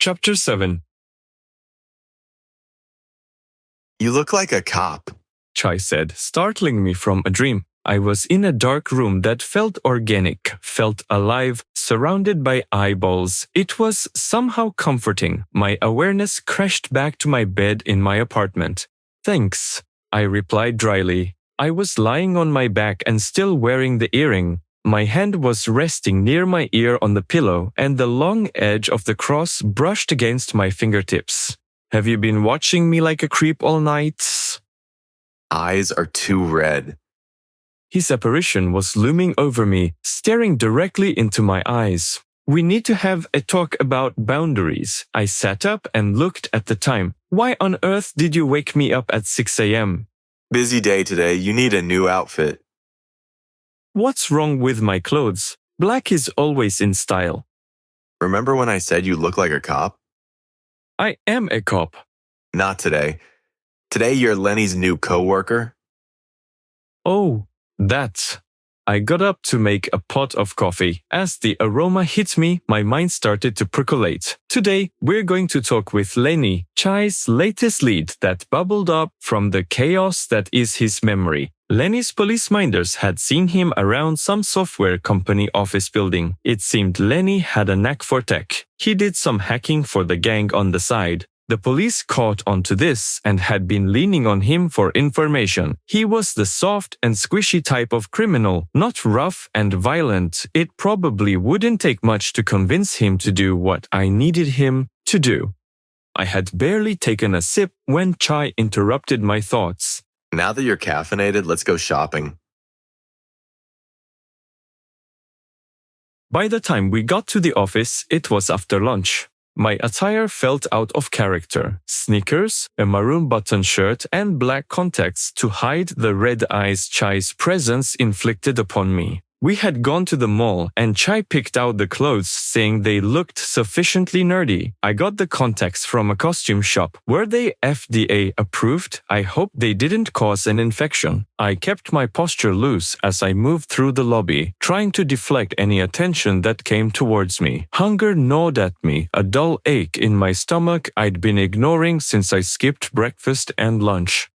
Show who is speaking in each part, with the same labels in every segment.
Speaker 1: Chapter 7.
Speaker 2: You look like a cop.
Speaker 1: Chai said, startling me from a dream. I was in a dark room that felt organic, felt alive, surrounded by eyeballs. It was somehow comforting. My awareness crashed back to my bed in my apartment. Thanks, I replied dryly. I was lying on my back and still wearing the earring. My hand was resting near my ear on the pillow, and the long edge of the cross brushed against my fingertips. Have you been watching me like a creep all night?
Speaker 2: Eyes are too red.
Speaker 1: His apparition was looming over me, staring directly into my eyes. We need to have a talk about boundaries. I sat up and looked at the time. Why on earth did you wake me up at 6 a.m.?
Speaker 2: Busy day today. You need a new outfit.
Speaker 1: What's wrong with my clothes? Black is always in style.
Speaker 2: Remember when I said you look like a cop?
Speaker 1: I am a cop.
Speaker 2: Not today. Today you're Lenny's new co-worker.
Speaker 1: Oh, that. I got up to make a pot of coffee. As the aroma hit me, my mind started to percolate. Today, we're going to talk with Lenny, Chai's latest lead that bubbled up from the chaos that is his memory. Lenny's police minders had seen him around some software company office building. It seemed Lenny had a knack for tech. He did some hacking for the gang on the side. The police caught onto this and had been leaning on him for information. He was the soft and squishy type of criminal, not rough and violent. It probably wouldn't take much to convince him to do what I needed him to do. I had barely taken a sip when Chai interrupted my thoughts.
Speaker 2: Now that you're caffeinated, let's go shopping.
Speaker 1: By the time we got to the office, it was after lunch. My attire felt out of character. Sneakers, a maroon button shirt, and black contacts to hide the red eyes Chai's presence inflicted upon me. We had gone to the mall, and Chai picked out the clothes, saying they looked sufficiently nerdy. I got the contacts from a costume shop. Were they FDA approved? I hoped they didn't cause an infection. I kept my posture loose as I moved through the lobby, trying to deflect any attention that came towards me. Hunger gnawed at me, a dull ache in my stomach I'd been ignoring since I skipped breakfast and lunch.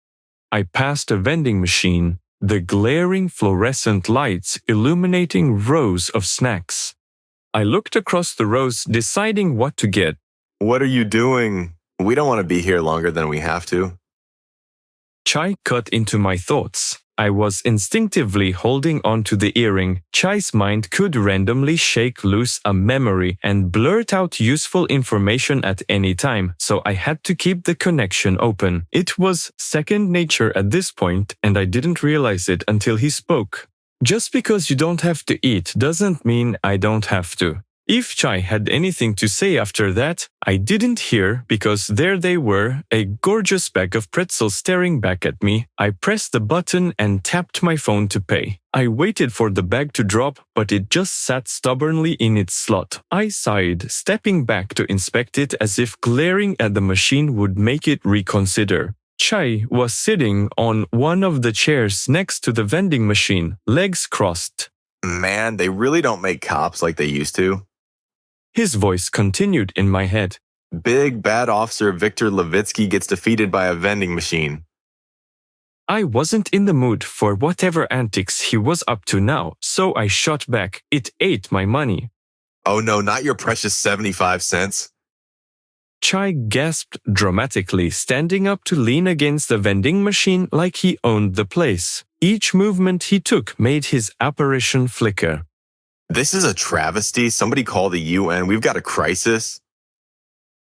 Speaker 1: I passed a vending machine, the glaring fluorescent lights illuminating rows of snacks. I looked across the rows, deciding what to get.
Speaker 2: What are you doing? We don't want to be here longer than we have to.
Speaker 1: Chai cut into my thoughts. I was instinctively holding on to the earring. Chai's mind could randomly shake loose a memory and blurt out useful information at any time, so I had to keep the connection open. It was second nature at this point, and I didn't realize it until he spoke. Just because you don't have to eat doesn't mean I don't have to. If Chai had anything to say after that, I didn't hear because there they were, a gorgeous bag of pretzels staring back at me. I pressed the button and tapped my phone to pay. I waited for the bag to drop, but it just sat stubbornly in its slot. I sighed, stepping back to inspect it as if glaring at the machine would make it reconsider. Chai was sitting on one of the chairs next to the vending machine, legs crossed.
Speaker 2: Man, they really don't make cops like they used to.
Speaker 1: His voice continued in my head.
Speaker 2: Big bad officer Viktor Levitsky gets defeated by a vending machine.
Speaker 1: I wasn't in the mood for whatever antics he was up to now, so I shot back. It ate my money.
Speaker 2: Oh no, not your precious 75 cents.
Speaker 1: Chai gasped dramatically, standing up to lean against the vending machine like he owned the place. Each movement he took made his apparition flicker.
Speaker 2: This is a travesty. Somebody call the UN. We've got a crisis.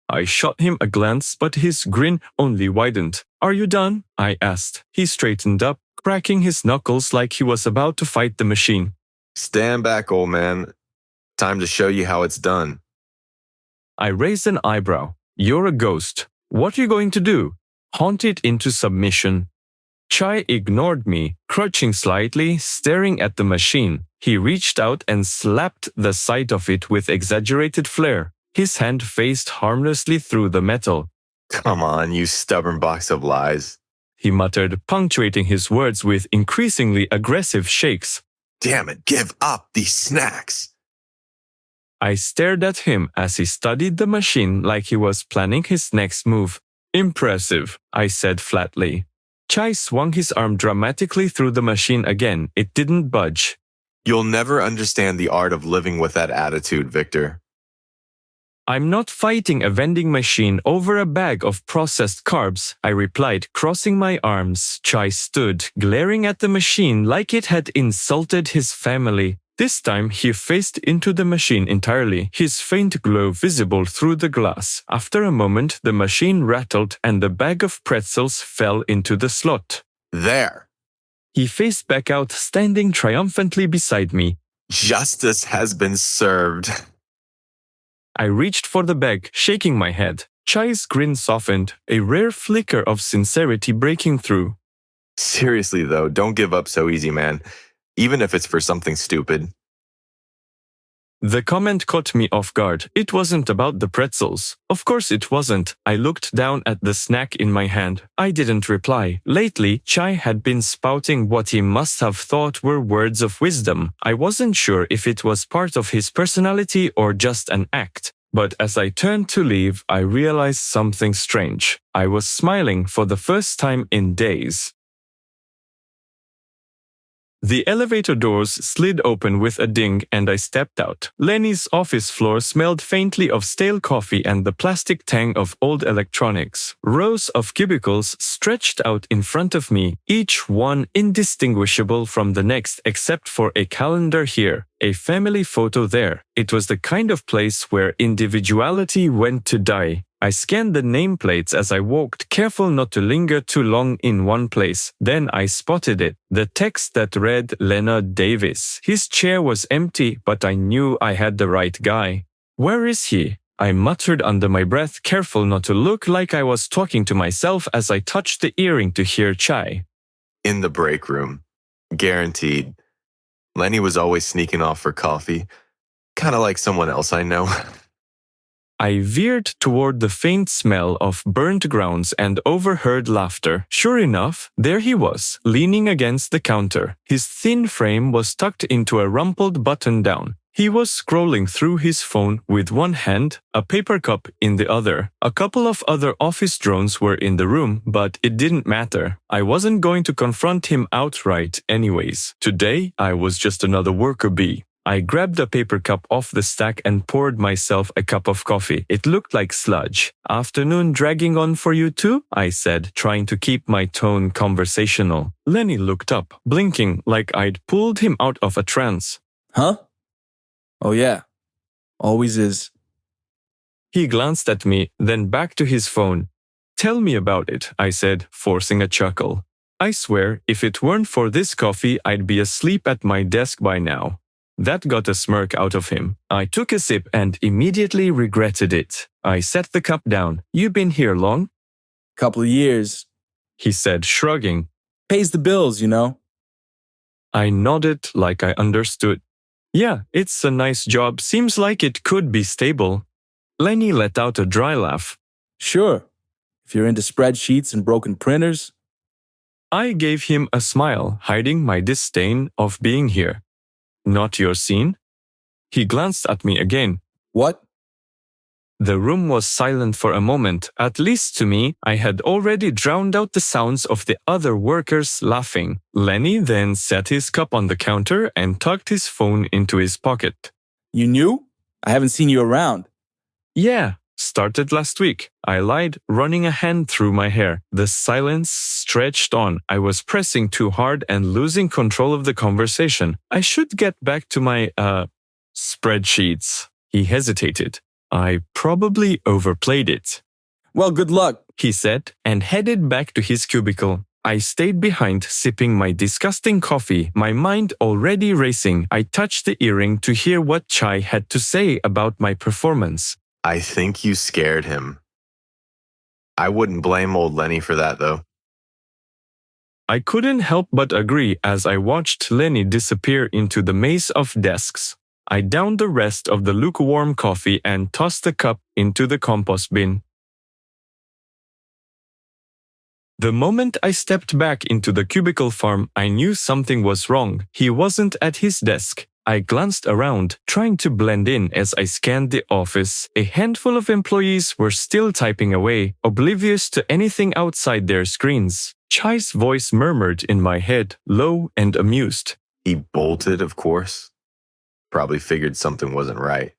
Speaker 1: I shot him a glance, but his grin only widened. Are you done? I asked. He straightened up, cracking his knuckles like he was about to fight the machine.
Speaker 2: Stand back, old man. Time to show you how it's done.
Speaker 1: I raised an eyebrow. You're a ghost. What are you going to do? Haunt it into submission. Chai ignored me, crouching slightly, staring at the machine. He reached out and slapped the side of it with exaggerated flair. His hand phased harmlessly through the metal.
Speaker 2: Come on, you stubborn box of lies.
Speaker 1: He muttered, punctuating his words with increasingly aggressive shakes.
Speaker 2: Damn it, give up these snacks.
Speaker 1: I stared at him as he studied the machine like he was planning his next move. Impressive, I said flatly. Chai swung his arm dramatically through the machine again. It didn't budge.
Speaker 2: You'll never understand the art of living with that attitude, Victor.
Speaker 1: I'm not fighting a vending machine over a bag of processed carbs, I replied, crossing my arms. Chai stood, glaring at the machine like it had insulted his family. This time he faced into the machine entirely, his faint glow visible through the glass. After a moment, the machine rattled and the bag of pretzels fell into the slot.
Speaker 2: There.
Speaker 1: He faced back out, standing triumphantly beside me.
Speaker 2: Justice has been served.
Speaker 1: I reached for the bag, shaking my head. Chai's grin softened, a rare flicker of sincerity breaking through.
Speaker 2: Seriously, though, don't give up so easy, man. Even if it's for something stupid.
Speaker 1: The comment caught me off guard. It wasn't about the pretzels. Of course it wasn't. I looked down at the snack in my hand. I didn't reply. Lately, Chai had been spouting what he must have thought were words of wisdom. I wasn't sure if it was part of his personality or just an act. But as I turned to leave, I realized something strange. I was smiling for the first time in days. The elevator doors slid open with a ding and I stepped out. Lenny's office floor smelled faintly of stale coffee and the plastic tang of old electronics. Rows of cubicles stretched out in front of me, each one indistinguishable from the next except for a calendar here, a family photo there. It was the kind of place where individuality went to die. I scanned the nameplates as I walked, careful not to linger too long in one place. Then I spotted it, the text that read Leonard Davis. His chair was empty, but I knew I had the right guy. Where is he? I muttered under my breath, careful not to look like I was talking to myself as I touched the earring to hear Chai.
Speaker 2: In the break room. Guaranteed. Lenny was always sneaking off for coffee. Kind of like someone else I know.
Speaker 1: I veered toward the faint smell of burnt grounds and overheard laughter. Sure enough, there he was, leaning against the counter. His thin frame was tucked into a rumpled button-down. He was scrolling through his phone with one hand, a paper cup in the other. A couple of other office drones were in the room, but it didn't matter. I wasn't going to confront him outright anyways. Today, I was just another worker bee. I grabbed a paper cup off the stack and poured myself a cup of coffee. It looked like sludge. Afternoon dragging on for you too? I said, trying to keep my tone conversational. Lenny looked up, blinking like I'd pulled him out of a trance.
Speaker 3: Huh? Oh yeah. Always is.
Speaker 1: He glanced at me, then back to his phone. Tell me about it, I said, forcing a chuckle. I swear, if it weren't for this coffee, I'd be asleep at my desk by now. That got a smirk out of him. I took a sip and immediately regretted it. I set the cup down. You been here long?
Speaker 3: Couple of years.
Speaker 1: He said, shrugging.
Speaker 3: Pays the bills, you know.
Speaker 1: I nodded like I understood. Yeah, it's a nice job. Seems like it could be stable. Lenny let out a dry laugh.
Speaker 3: Sure. If you're into spreadsheets and broken printers.
Speaker 1: I gave him a smile, hiding my disdain of being here. Not your scene? He glanced at me again.
Speaker 3: What?
Speaker 1: The room was silent for a moment. At least to me, I had already drowned out the sounds of the other workers laughing. Lenny then set his cup on the counter and tucked his phone into his pocket.
Speaker 3: You knew? I haven't seen you around.
Speaker 1: Yeah, started last week. I lied, running a hand through my hair. The silence stretched on. I was pressing too hard and losing control of the conversation. I should get back to my, spreadsheets. He hesitated. I probably overplayed it.
Speaker 3: Well, good luck,
Speaker 1: he said, and headed back to his cubicle. I stayed behind, sipping my disgusting coffee, my mind already racing. I touched the earring to hear what Chai had to say about my performance.
Speaker 2: I think you scared him. I wouldn't blame old Lenny for that, though.
Speaker 1: I couldn't help but agree as I watched Lenny disappear into the maze of desks. I downed the rest of the lukewarm coffee and tossed the cup into the compost bin. The moment I stepped back into the cubicle farm, I knew something was wrong. He wasn't at his desk. I glanced around, trying to blend in as I scanned the office. A handful of employees were still typing away, oblivious to anything outside their screens. Chai's voice murmured in my head, low and amused.
Speaker 2: He bolted, of course. Probably figured something wasn't right.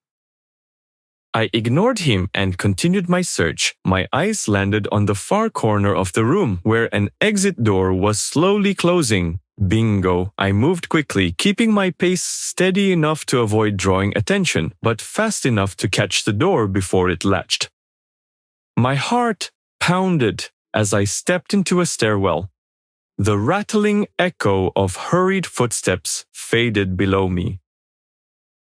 Speaker 1: I ignored him and continued my search. My eyes landed on the far corner of the room where an exit door was slowly closing. Bingo! I moved quickly, keeping my pace steady enough to avoid drawing attention, but fast enough to catch the door before it latched. My heart pounded as I stepped into a stairwell. The rattling echo of hurried footsteps faded below me.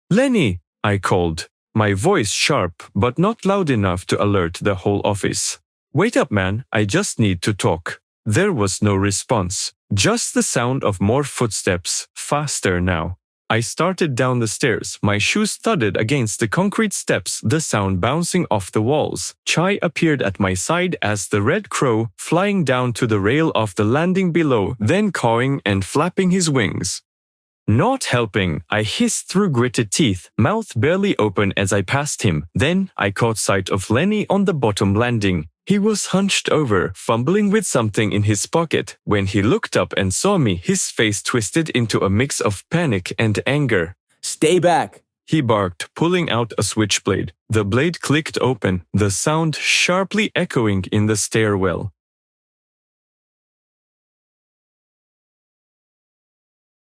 Speaker 1: "Lenny!" I called, my voice sharp but not loud enough to alert the whole office. "Wait up, man, I just need to talk." There was no response, just the sound of more footsteps, faster now. I started down the stairs, my shoes thudded against the concrete steps, the sound bouncing off the walls. Chai appeared at my side as the red crow, flying down to the rail of the landing below, then cawing and flapping his wings. Not helping, I hissed through gritted teeth, mouth barely open as I passed him. Then I caught sight of Lenny on the bottom landing. He was hunched over, fumbling with something in his pocket. When he looked up and saw me, his face twisted into a mix of panic and anger.
Speaker 3: Stay back!
Speaker 1: He barked, pulling out a switchblade. The blade clicked open, the sound sharply echoing in the stairwell.